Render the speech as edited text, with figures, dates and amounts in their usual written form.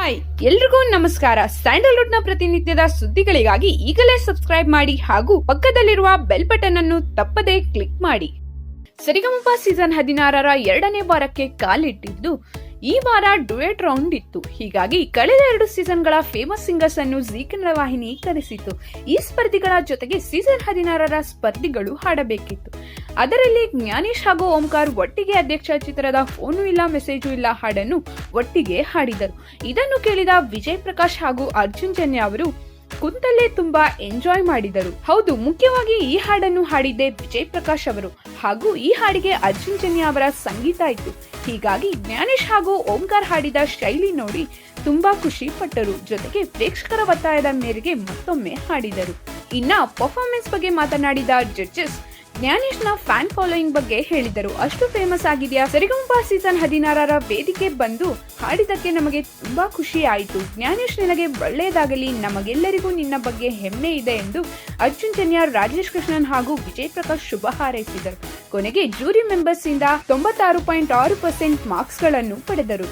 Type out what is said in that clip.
Hi ಎಲ್ರಿಗೂ ನಮಸ್ಕಾರ. Sandalwood ನ ಪ್ರತಿನಿತ್ಯದ ಸುದ್ದಿಗಳಿಗಾಗಿ ಈಗಲೇ ಸಬ್ಸ್ಕ್ರೈಬ್ ಮಾಡಿ ಹಾಗೂ ಪಕ್ಕದಲ್ಲಿರುವ ಬೆಲ್ ಬಟನ್ ಅನ್ನು ತಪ್ಪದೇ ಕ್ಲಿಕ್ ಮಾಡಿ. ಸರಿಗಮಪ ಸೀಸನ್ 16ರ 2ನೇ ವಾರಕ್ಕೆ ಕಾಲಿಟ್ಟಿದ್ದು ಈ ವಾರ ಡುಯೆಟ್ ರೌಂಡ್ ಇತ್ತು. ಹೀಗಾಗಿ ಕಳೆದ 2 ಸೀಸನ್ಗಳ ಫೇಮಸ್ ಸಿಂಗರ್ಸ್ ಅನ್ನು ಜೀ ಕನ್ನಡ ವಾಹಿನಿ ಕರೆಸಿತು. ಈ ಸ್ಪರ್ಧಿಗಳ ಜೊತೆಗೆ ಸೀಸನ್ 16ರ ಸ್ಪರ್ಧಿಗಳು ಹಾಡಬೇಕಿತ್ತು. ಅದರಲ್ಲಿ ಜ್ಞಾನೇಶ್ ಹಾಗೂ ಓಂಕಾರ್ ಒಟ್ಟಿಗೆ ಅಧ್ಯಕ್ಷ ಚಿತ್ರದ ಫೋನು ಇಲ್ಲ ಮೆಸೇಜು ಇಲ್ಲ ಹಾಡನ್ನು ಒಟ್ಟಿಗೆ ಹಾಡಿದರು. ಇದನ್ನು ಕೇಳಿದ ವಿಜಯ್ ಪ್ರಕಾಶ್ ಹಾಗೂ ಅರ್ಜುನ್ ಜನ್ಯ ಅವರು ಕುಂತಲ್ಲೇ ತುಂಬಾ ಎಂಜಾಯ್ ಮಾಡಿದರು. ಹೌದು, ಮುಖ್ಯವಾಗಿ ಈ ಹಾಡನ್ನು ಹಾಡಿದ್ದೆ ವಿಜಯ್ ಪ್ರಕಾಶ್ ಅವರು ಹಾಗೂ ಈ ಹಾಡಿಗೆ ಅರ್ಜುನ್ ಜನ್ಯ ಅವರ ಸಂಗೀತ ಇತ್ತು. ಹೀಗಾಗಿ ಜ್ಞಾನೇಶ್ ಹಾಗೂ ಓಂಕಾರ್ ಹಾಡಿದ ಶೈಲಿ ನೋಡಿ ತುಂಬಾ ಖುಷಿ ಪಟ್ಟರು. ಜೊತೆಗೆ ಪ್ರೇಕ್ಷಕರ ಒತ್ತಾಯದ ಮೇರೆಗೆ ಮತ್ತೊಮ್ಮೆ ಹಾಡಿದರು. ಇನ್ನ ಪರ್ಫಾರ್ಮೆನ್ಸ್ ಬಗ್ಗೆ ಮಾತನಾಡಿದ ಜಡ್ಜಸ್ ಜ್ಞಾನೇಶ್ ನ ಫ್ಯಾನ್ ಫಾಲೋಯಿಂಗ್ ಬಗ್ಗೆ ಹೇಳಿದರು. ಅಷ್ಟು ಫೇಮಸ್ ಆಗಿದೆಯಾ? ಸರಿಗಮಪ ಸೀಸನ್ 16ರ ವೇದಿಕೆ ಬಂದು ಹಾಡಿದಕ್ಕೆ ನಮಗೆ ತುಂಬಾ ಖುಷಿ ಆಯಿತು. ಜ್ಞಾನೇಶ್ ನಿನಗೆ ಒಳ್ಳೆಯದಾಗಲಿ, ನಮಗೆಲ್ಲರಿಗೂ ನಿನ್ನ ಬಗ್ಗೆ ಹೆಮ್ಮೆ ಇದೆ ಎಂದು ಅರ್ಜುನ್ ಜನ್ಯ, ರಾಜೇಶ್ ಕೃಷ್ಣನ್ ಹಾಗೂ ವಿಜಯ್ ಪ್ರಕಾಶ್ ಶುಭ ಹಾರೈಸಿದರು. ಕೊನೆಗೆ ಜೂರಿ ಮೆಂಬರ್ಸ್ ಇಂದ 96.6% ಮಾರ್ಕ್ಸ್ ಗಳನ್ನು ಪಡೆದರು.